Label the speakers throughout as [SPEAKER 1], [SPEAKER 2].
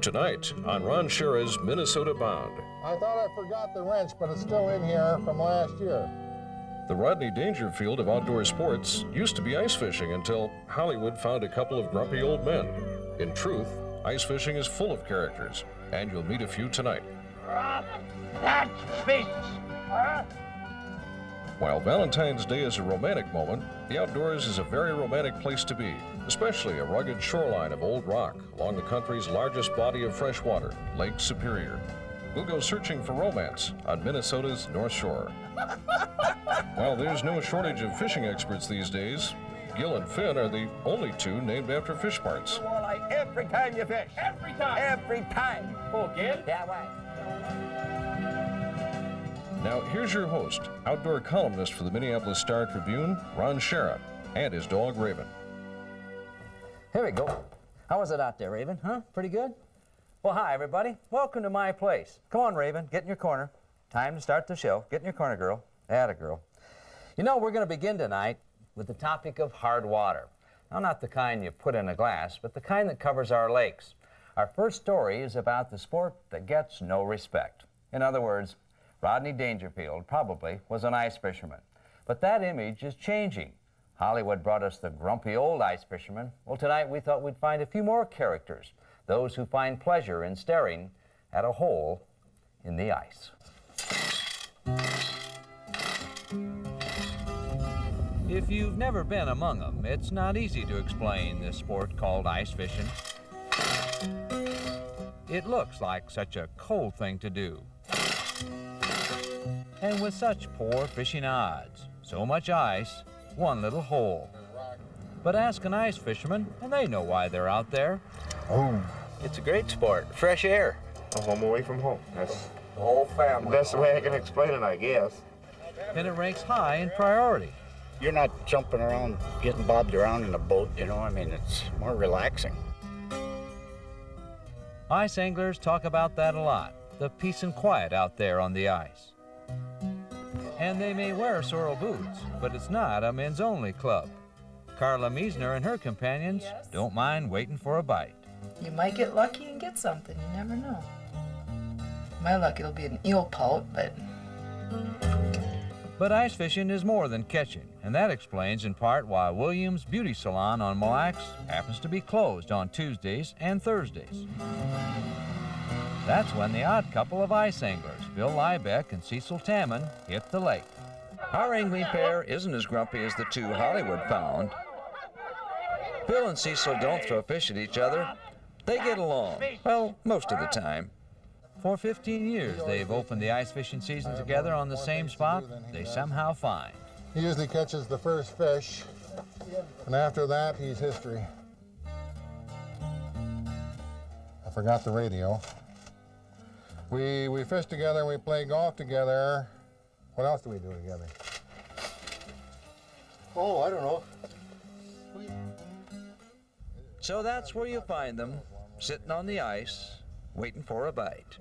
[SPEAKER 1] Tonight on Ron Schara's Minnesota Bound.
[SPEAKER 2] I thought I forgot the wrench, but it's still in here from last year.
[SPEAKER 1] The Rodney Dangerfield of outdoor sports used to be ice fishing until Hollywood found a couple of grumpy old men. In truth, ice fishing is full of characters, and you'll meet a few tonight.
[SPEAKER 3] That's fish!
[SPEAKER 1] While Valentine's Day is a romantic moment, the outdoors is a very romantic place to be, especially a rugged shoreline of old rock along the country's largest body of fresh water, Lake Superior. We'll go searching for romance on Minnesota's North Shore. While there's no shortage of fishing experts these days, Gil and Finn are the only two named after fish parts.
[SPEAKER 3] Walleye every time you fish. Every time. Every time. Oh, Gil? That way.
[SPEAKER 1] Now, here's your host, outdoor columnist for the Minneapolis Star-Tribune, Ron Schara, and his dog, Raven.
[SPEAKER 4] Here we go. How was it out there, Raven? Huh? Pretty good? Well, hi, everybody. Welcome to my place. Come on, Raven. Get in your corner. Time to start the show. Get in your corner, girl. Atta girl. You know, we're going to begin tonight with the topic of hard water. Now, not the kind you put in a glass, but the kind that covers our lakes. Our first story is about the sport that gets no respect. In other words, Rodney Dangerfield probably was an ice fisherman. But that image is changing. Hollywood brought us the grumpy old ice fisherman. Well, tonight we thought we'd find a few more characters, those who find pleasure in staring at a hole in the ice. If you've never been among them, it's not easy to explain this sport called ice fishing. It looks like such a cold thing to do. And with such poor fishing odds, so much ice, one little hole. But ask an ice fisherman, and they know why they're out there.
[SPEAKER 5] Oh,
[SPEAKER 4] It's a great sport, fresh air.
[SPEAKER 5] a home away from home. That's
[SPEAKER 4] The whole
[SPEAKER 5] the
[SPEAKER 4] family.
[SPEAKER 5] best way I can explain it, I guess.
[SPEAKER 4] And it ranks high in priority.
[SPEAKER 6] You're not jumping around, getting bobbed around in a boat, you know, I mean, it's more relaxing.
[SPEAKER 4] Ice anglers talk about that a lot, the peace and quiet out there on the ice. And they may wear sorrel boots, but it's not a men's only club. Carla Miesner and her companions don't mind waiting for a bite.
[SPEAKER 7] You might get lucky and get something, you never know. My luck, it'll be an eel pout, but...
[SPEAKER 4] But ice fishing is more than catching, and that explains in part why Williams Beauty Salon on Mille Lacs happens to be closed on Tuesdays and Thursdays. That's when the odd couple of ice anglers, Bill Liebeck and Cecil Tamman, hit the lake. Our angling pair isn't as grumpy as the two Hollywood found. Bill and Cecil don't throw fish at each other. They get along, well, most of the time. For 15 years, they've opened the ice fishing season together on the same spot they somehow find.
[SPEAKER 2] He usually catches the first fish, and after that, he's history. I forgot the radio. We fish together and we play golf together. What else do we do together? Oh, I don't know.
[SPEAKER 4] So that's where you find them, sitting on the ice, waiting for a bite.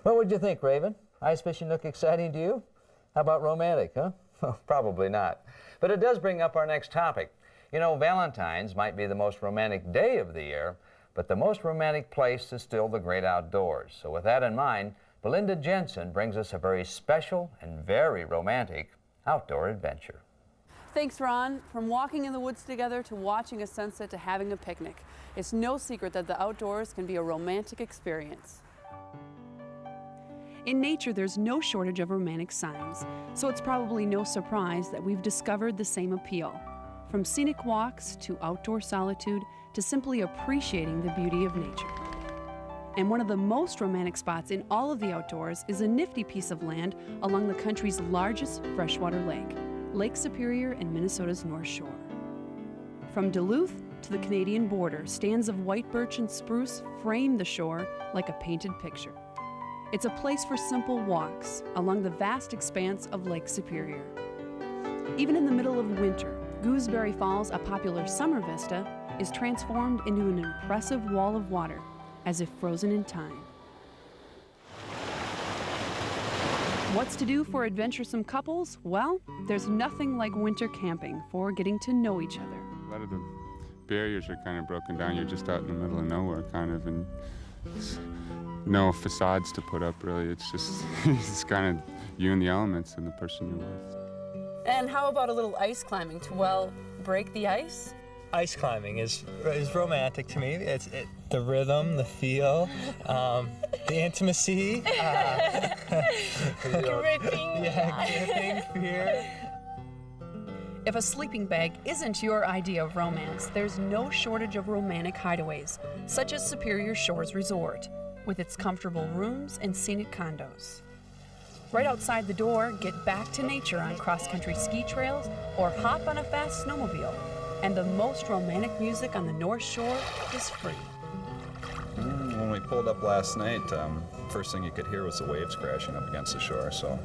[SPEAKER 4] What would you think, Raven? Ice fishing look exciting to you? How about romantic, huh? Well, probably not. But it does bring up our next topic. You know, Valentine's might be the most romantic day of the year, but the most romantic place is still the great outdoors. So with that in mind, Belinda Jensen brings us a very special and very romantic outdoor adventure.
[SPEAKER 8] Thanks, Ron. From walking in the woods together to watching a sunset to having a picnic, it's no secret that the outdoors can be a romantic experience. In nature, there's no shortage of romantic signs, so it's probably no surprise that we've discovered the same appeal. From scenic walks to outdoor solitude to simply appreciating the beauty of nature. And one of the most romantic spots in all of the outdoors is a nifty piece of land along the country's largest freshwater lake, Lake Superior in Minnesota's North Shore. From Duluth to the Canadian border, stands of white birch and spruce frame the shore like a painted picture. It's a place for simple walks along the vast expanse of Lake Superior. Even in the middle of winter, Gooseberry Falls, a popular summer vista, is transformed into an impressive wall of water, as if frozen in time. What's to do for adventuresome couples? Well, there's nothing like winter camping for getting to know each other.
[SPEAKER 9] A lot of the barriers are kind of broken down. You're just out in the middle of nowhere, kind of, and no facades to put up, really. It's just, it's kind of you and the elements and the person you're with.
[SPEAKER 8] And how about a little ice climbing to, well, break the ice?
[SPEAKER 10] Ice climbing is romantic to me. It's the rhythm, the feel, the intimacy.
[SPEAKER 8] Gripping.
[SPEAKER 10] Yeah, gripping, fear.
[SPEAKER 8] If a sleeping bag isn't your idea of romance, there's no shortage of romantic hideaways, such as Superior Shores Resort, with its comfortable rooms and scenic condos. Right outside the door, get back to nature on cross-country ski trails or hop on a fast snowmobile. And the most romantic music on the North Shore is free.
[SPEAKER 11] When we pulled up last night, first thing you could hear was the waves crashing up against the shore, so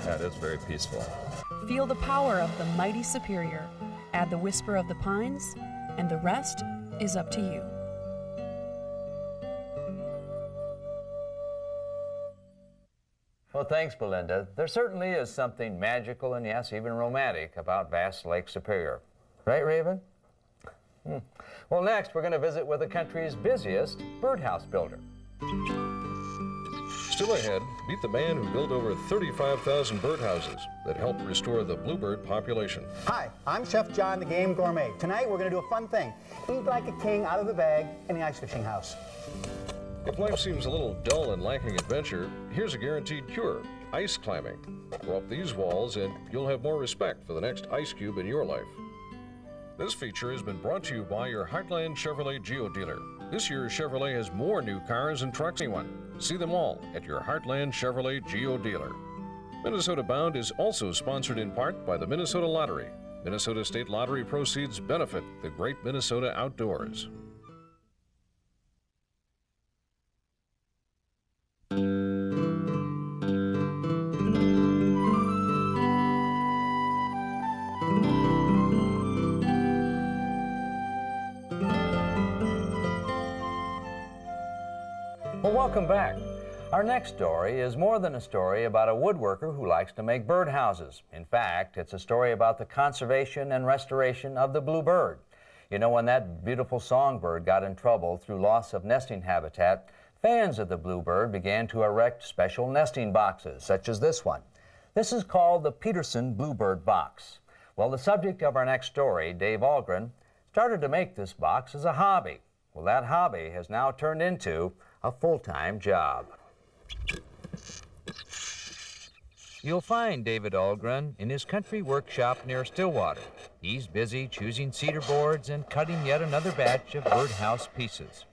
[SPEAKER 11] yeah, it is very peaceful.
[SPEAKER 8] Feel the power of the mighty Superior. Add the whisper of the pines, and the rest is up to you.
[SPEAKER 4] Well, thanks, Belinda. There certainly is something magical and, yes, even romantic about vast Lake Superior. Right, Raven? Well, next, we're going to visit with the country's busiest birdhouse builder.
[SPEAKER 1] Still ahead, meet the man who built over 35,000 birdhouses that helped restore the bluebird population.
[SPEAKER 12] Hi, I'm Chef John, the Game Gourmet. Tonight, we're going to do a fun thing. Eat like a king out of the bag in the ice fishing house.
[SPEAKER 1] If life seems a little dull and lacking adventure, here's a guaranteed cure: ice climbing. Go up these walls and you'll have more respect for the next ice cube in your life. This feature has been brought to you by your Heartland Chevrolet Geo dealer. This year, Chevrolet has more new cars and trucks than anyone. See them all at your Heartland Chevrolet Geo dealer. Minnesota Bound is also sponsored in part by the Minnesota Lottery. Minnesota State Lottery proceeds benefit the great Minnesota outdoors.
[SPEAKER 4] Well, welcome back. Our next story is more than a story about a woodworker who likes to make birdhouses. In fact, it's a story about the conservation and restoration of the bluebird. You know, when that beautiful songbird got in trouble through loss of nesting habitat, fans of the bluebird began to erect special nesting boxes, such as this one. This is called the Peterson Bluebird Box. Well, the subject of our next story, Dave Ahlgren, started to make this box as a hobby. Well, that hobby has now turned into a full-time job. You'll find David Ahlgren in his country workshop near Stillwater. He's busy choosing cedar boards and cutting yet another batch of birdhouse pieces.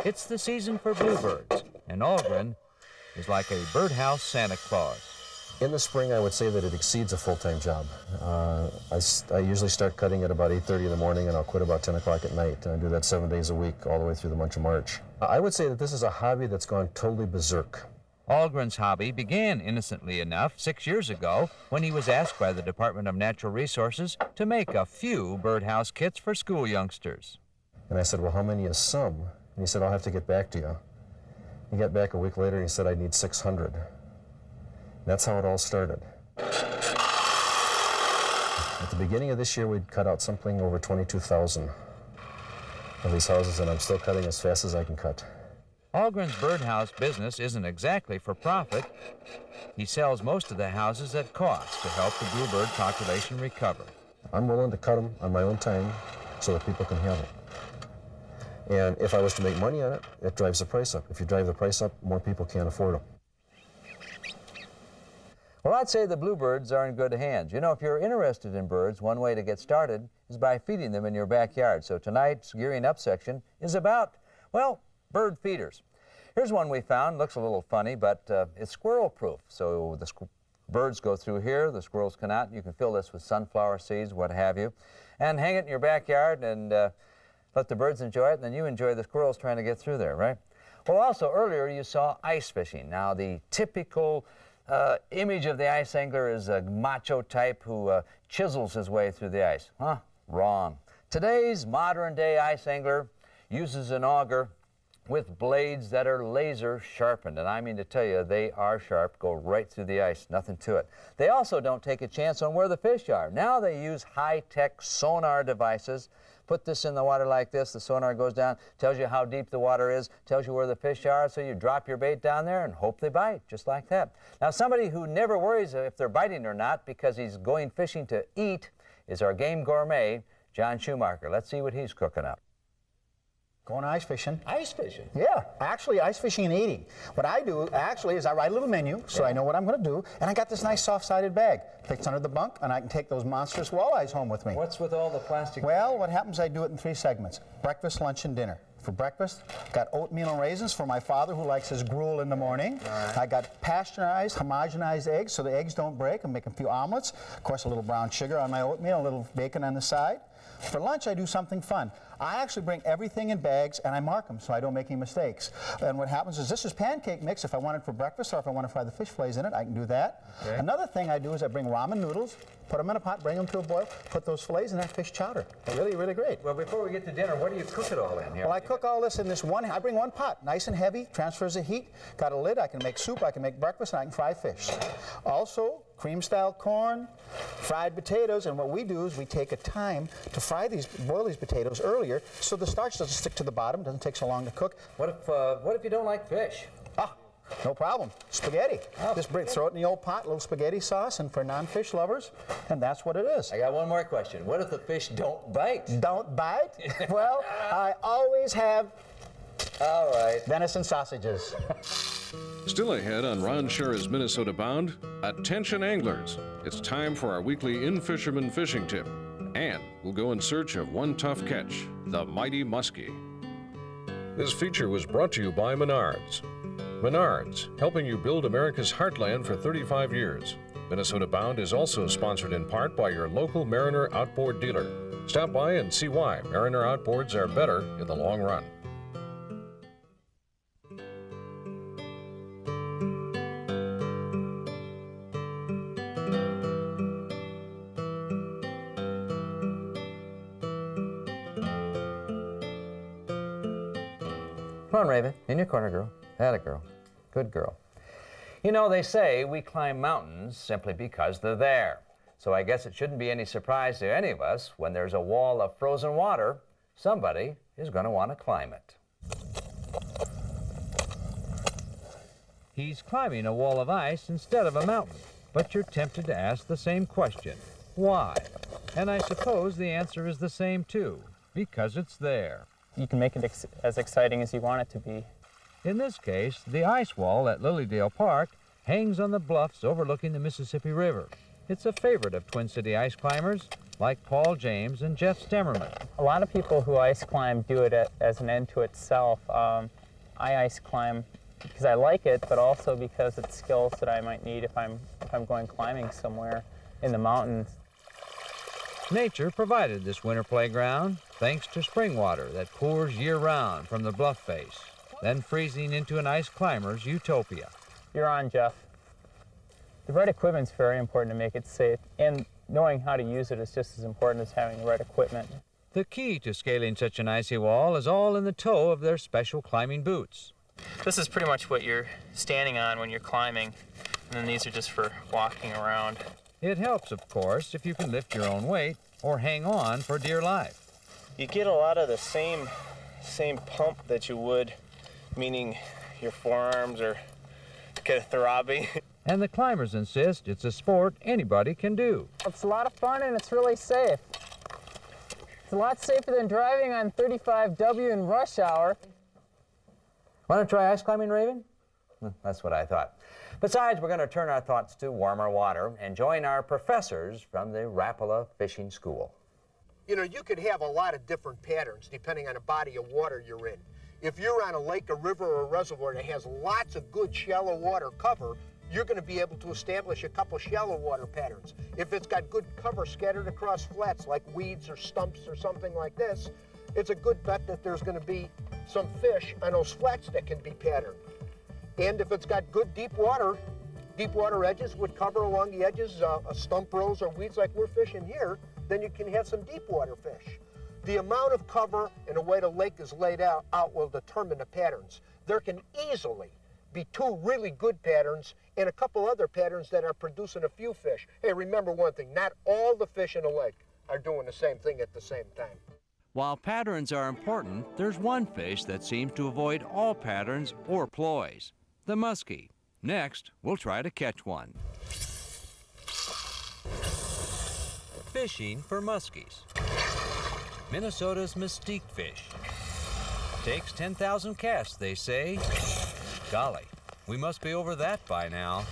[SPEAKER 4] It's the season for bluebirds, and Ahlgren is like a birdhouse Santa Claus.
[SPEAKER 13] In the spring, I would say that it exceeds a full-time job. I usually start cutting at about 8:30 in the morning, and I'll quit about 10 o'clock at night. I do that 7 days a week, all the way through the month of March. I would say that this is a hobby that's gone totally berserk.
[SPEAKER 4] Ahlgren's hobby began innocently enough 6 years ago when he was asked by the Department of Natural Resources to make a few birdhouse kits for school youngsters.
[SPEAKER 13] And I said, well, how many is some? And he said, I'll have to get back to you. He got back a week later and he said, I need 600. That's how it all started. At the beginning of this year, we'd cut out something over 22,000 of these houses, and I'm still cutting as fast as I can cut.
[SPEAKER 4] Ahlgren's birdhouse business isn't exactly for profit. He sells most of the houses at cost to help the bluebird population recover.
[SPEAKER 13] I'm willing to cut them on my own time so that people can have it. And if I was to make money on it, it drives the price up. If you drive the price up, more people can't afford them.
[SPEAKER 4] Well, I'd say the bluebirds are in good hands. You know, if you're interested in birds, one way to get started is by feeding them in your backyard. So tonight's Gearing Up section is about, well, bird feeders. Here's one we found. Looks a little funny, but it's squirrel-proof. So the birds go through here, the squirrels come out, and you can fill this with sunflower seeds, what have you, and hang it in your backyard and let the birds enjoy it, and then you enjoy the squirrels trying to get through there, right? Well, also, earlier you saw ice fishing. Now, the typical image of the ice angler is a macho type who chisels his way through the ice. Huh? Wrong. Today's modern-day ice angler uses an auger with blades that are laser sharpened, and I mean to tell you, they are sharp, go right through the ice, nothing to it. They also don't take a chance on where the fish are. Now they use high-tech sonar devices Put this in the water like this, the sonar goes down, tells you how deep the water is, tells you where the fish are, so you drop your bait down there and hope they bite, just like that. Now, somebody who never worries if they're biting or not because he's going fishing to eat is our game gourmet, John Schumacher. Let's see what he's cooking up.
[SPEAKER 12] Going ice fishing.
[SPEAKER 4] Ice fishing?
[SPEAKER 12] Yeah, actually ice fishing and eating. What I do actually is I write a little menu so I know what I'm going to do, and I got this nice soft-sided bag. Fits under the bunk, and I can take those monstrous walleyes home with me.
[SPEAKER 4] What's with all the plastic?
[SPEAKER 12] Well, what happens, I do it in 3 segments. Breakfast, lunch, and dinner. For breakfast, got oatmeal and raisins for my father who likes his gruel in the morning. Right. I got pasteurized, homogenized eggs so the eggs don't break. I'm making a few omelets. Of course, a little brown sugar on my oatmeal, a little bacon on the side. For lunch, I do something fun. I actually bring everything in bags and I mark them so I don't make any mistakes. And what happens is this is pancake mix. If I want it for breakfast or if I want to fry the fish fillets in it, I can do that. Okay. Another thing I do is I bring ramen noodles, put them in a pot, bring them to a boil, put those fillets in that fish chowder. They're really, really great.
[SPEAKER 4] Well, before we get to dinner, what do you cook it all in here?
[SPEAKER 12] Well, I cook all this in this one, I bring one pot, nice and heavy, transfers the heat, got a lid, I can make soup, I can make breakfast, and I can fry fish. Also, cream-style corn, fried potatoes, and what we do is we take a time to boil these potatoes earlier so the starch doesn't stick to the bottom, doesn't take so long to cook.
[SPEAKER 4] What if you don't like fish?
[SPEAKER 12] No problem. Spaghetti. Just throw it in the old pot, a little spaghetti sauce, and for non-fish lovers, and that's what it is.
[SPEAKER 4] I got one more question. What if the fish don't bite?
[SPEAKER 12] Don't bite? Well, I always have
[SPEAKER 4] all right.
[SPEAKER 12] venison sausages.
[SPEAKER 1] Still ahead on Ron Schara's Minnesota Bound, attention anglers. It's time for our weekly in-fisherman fishing tip. And we'll go in search of one tough catch, the mighty muskie. This feature was brought to you by Menards. Menards, helping you build America's heartland for 35 years. Minnesota Bound is also sponsored in part by your local Mariner outboard dealer. Stop by and see why Mariner outboards are better in the long run.
[SPEAKER 4] Come on, Raven. In your corner, girl. Atta girl. Good girl. You know, they say we climb mountains simply because they're there. So I guess it shouldn't be any surprise to any of us when there's a wall of frozen water, somebody is going to want to climb it. He's climbing a wall of ice instead of a mountain, but you're tempted to ask the same question. Why? And I suppose the answer is the same too, because it's there.
[SPEAKER 14] You can make it as exciting as you want it to be.
[SPEAKER 4] In this case, the ice wall at Lilydale Park hangs on the bluffs overlooking the Mississippi River. It's a favorite of Twin City ice climbers like Paul James and Jeff Stemmerman.
[SPEAKER 14] A lot of people who ice climb do it as an end to itself. I ice climb because I like it, but also because it's skills that I might need if I'm going climbing somewhere in the mountains.
[SPEAKER 4] Nature provided this winter playground thanks to spring water that pours year-round from the bluff face, then freezing into an ice climber's utopia.
[SPEAKER 14] You're on, Jeff. The right equipment's very important to make it safe, and knowing how to use it is just as important as having the right equipment.
[SPEAKER 4] The key to scaling such an icy wall is all in the toe of their special climbing boots.
[SPEAKER 14] This is pretty much what you're standing on when you're climbing, and then these are just for walking around.
[SPEAKER 4] It helps, of course, if you can lift your own weight or hang on for dear life.
[SPEAKER 15] You get a lot of the same pump that you would, meaning your forearms are kind of throbbing.
[SPEAKER 4] And the climbers insist it's a sport anybody can do.
[SPEAKER 14] It's a lot of fun and it's really safe. It's a lot safer than driving on 35W in rush hour.
[SPEAKER 4] Want to try ice climbing, Raven? That's what I thought. Besides, we're going to turn our thoughts to warmer water and join our professors from the Rapala Fishing School.
[SPEAKER 16] You know, you could have a lot of different patterns depending on the body of water you're in. If you're on a lake, a river, or a reservoir that has lots of good shallow water cover, you're going to be able to establish a couple shallow water patterns. If it's got good cover scattered across flats like weeds or stumps or something like this, it's a good bet that there's going to be some fish on those flats that can be patterned. And if it's got good deep water edges with cover along the edges, stump rows or weeds like we're fishing here, then you can have some deep water fish. The amount of cover and the way the lake is laid out will determine the patterns. There can easily be 2 really good patterns and a couple other patterns that are producing a few fish. Hey, remember one thing, not all the fish in the lake are doing the same thing at the same time.
[SPEAKER 4] While patterns are important, there's one fish that seems to avoid all patterns or ploys, the muskie. Next, we'll try to catch one. Fishing for muskies. Minnesota's mystique fish. Takes 10,000 casts, they say. Golly, we must be over that by now.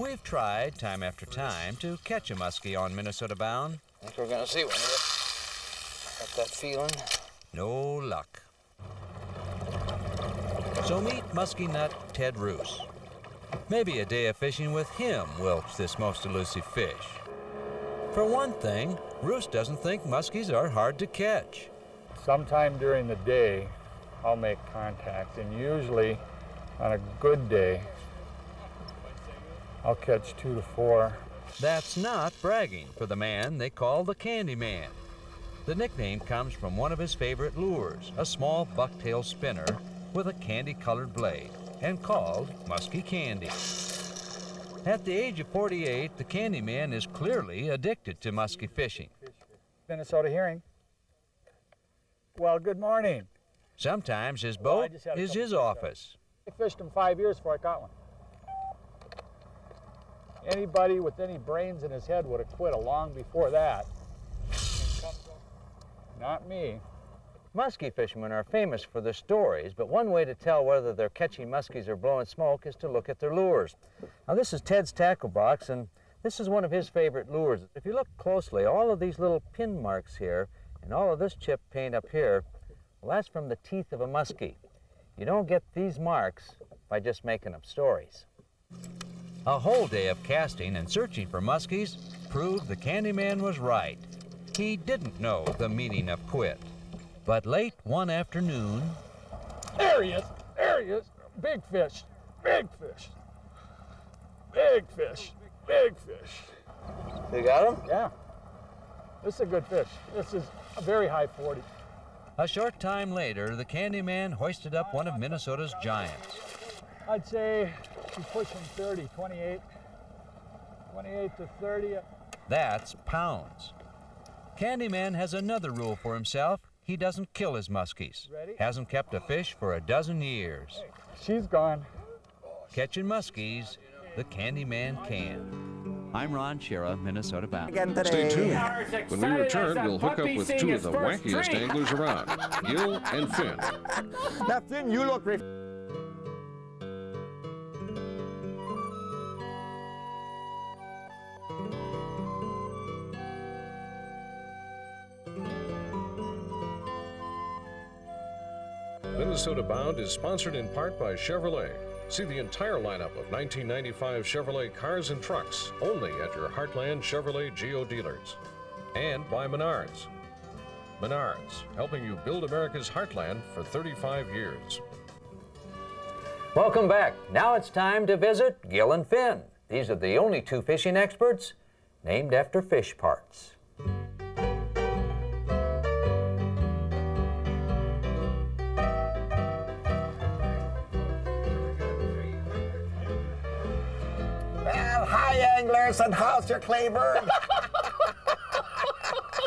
[SPEAKER 4] We've tried time after time to catch a muskie on Minnesota Bound.
[SPEAKER 6] I think we're gonna see one of it. Got that feeling.
[SPEAKER 4] No luck. So meet muskie nut Ted Roos. Maybe a day of fishing with him will this most elusive fish. For one thing, Roos doesn't think muskies are hard to catch.
[SPEAKER 17] Sometime during the day, I'll make contact, and usually on a good day, I'll catch 2 to 4.
[SPEAKER 4] That's not bragging for the man they call the Candy Man. The nickname comes from one of his favorite lures, a small bucktail spinner with a candy-colored blade, and called Muskie Candy. At the age of 48, the Candy Man is clearly addicted to muskie fishing.
[SPEAKER 17] Minnesota hearing. Well, good morning.
[SPEAKER 4] Sometimes his boat is his office.
[SPEAKER 17] I fished him 5 years before I caught one. Anybody with any brains in his head would have quit long before that. Not me.
[SPEAKER 4] Muskie fishermen are famous for their stories, but one way to tell whether they're catching muskies or blowing smoke is to look at their lures. Now, this is Ted's tackle box, and this is one of his favorite lures. If you look closely, all of these little pin marks here and all of this chip paint up here, well, that's from the teeth of a muskie. You don't get these marks by just making up stories. A whole day of casting and searching for muskies proved the Candy Man was right. He didn't know the meaning of quit. But late one afternoon...
[SPEAKER 17] There he is! There he is! Big fish! Big fish! Big fish! Big fish!
[SPEAKER 6] You got him?
[SPEAKER 17] Yeah. This is a good fish. This is a very high 40.
[SPEAKER 4] A short time later, the Candy Man hoisted up one of Minnesota's giants.
[SPEAKER 17] I'd say he's pushing 30, 28 to 30.
[SPEAKER 4] That's pounds. Candy Man has another rule for himself. He doesn't kill his muskies.
[SPEAKER 17] Ready?
[SPEAKER 4] Hasn't kept a fish for a dozen years.
[SPEAKER 17] She's gone.
[SPEAKER 4] Catching muskies, the Candy Man can. I'm Ron Schara, Minnesota Bound.
[SPEAKER 1] Stay tuned. When we return, we'll hook up with two of the wackiest anglers around, Gil and Finn.
[SPEAKER 3] Now, Finn, you look...
[SPEAKER 1] Minnesota Bound is sponsored in part by Chevrolet. See the entire lineup of 1995 Chevrolet cars and trucks only at your Heartland Chevrolet Geo dealers. And by Menards. Menards, helping you build America's heartland for 35 years.
[SPEAKER 4] Welcome back. Now it's time to visit Gil and Finn. These are the only two fishing experts named after fish parts.
[SPEAKER 3] Well, hi, anglers, and how's your clay bird?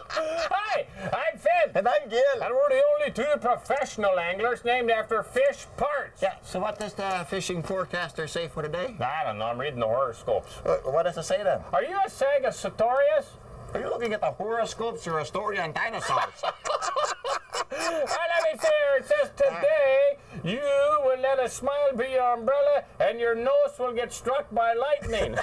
[SPEAKER 15] Hi, I'm Finn.
[SPEAKER 3] And I'm Gil.
[SPEAKER 15] And we're the only two professional anglers named after fish parts.
[SPEAKER 3] Yeah, so what does the fishing forecaster say for today?
[SPEAKER 15] I don't know, I'm reading the horoscopes.
[SPEAKER 3] What does it say then?
[SPEAKER 15] Are you a Sagittarius?
[SPEAKER 3] Are you looking at the horoscopes or a story on dinosaurs?
[SPEAKER 15] Well, let me see here. It says today you will let a smile be your umbrella and your nose will get struck by lightning.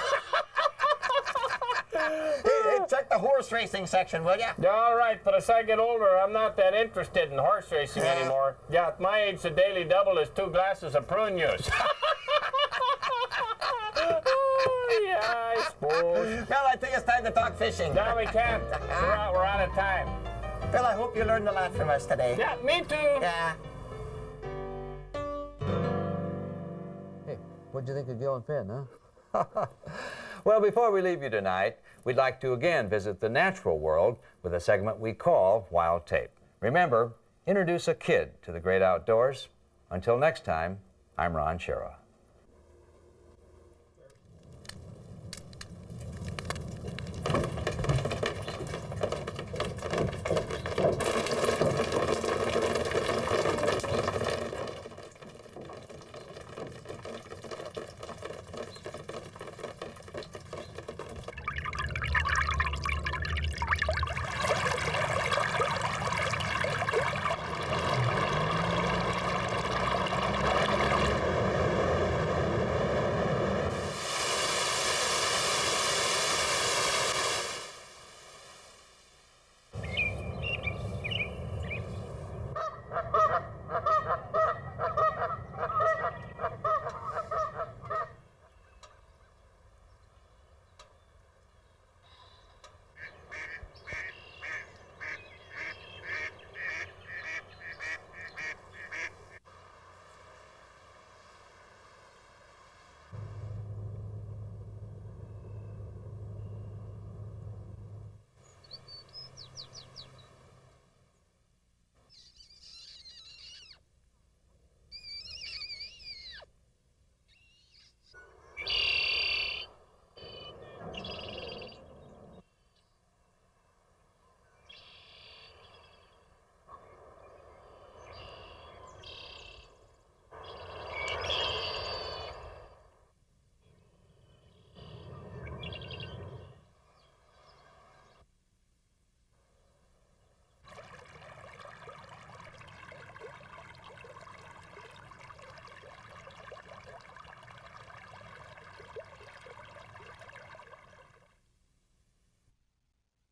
[SPEAKER 3] Hey, check the horse racing section, will ya?
[SPEAKER 15] Yeah, all right, but as I get older, I'm not that interested in horse racing anymore. Yeah, at my age, the daily double is 2 glasses of prune juice. Yeah, I suppose.
[SPEAKER 3] Well, I think it's time to talk fishing.
[SPEAKER 15] No, we can't. We're out of time.
[SPEAKER 3] Well, I hope you learned a lot from us today.
[SPEAKER 15] Yeah, me too.
[SPEAKER 3] Yeah.
[SPEAKER 4] Hey, what'd you think of Gil and Finn, huh? Well, before we leave you tonight, we'd like to again visit the natural world with a segment we call Wild Tape. Remember, introduce a kid to the great outdoors. Until next time, I'm Ron Schara.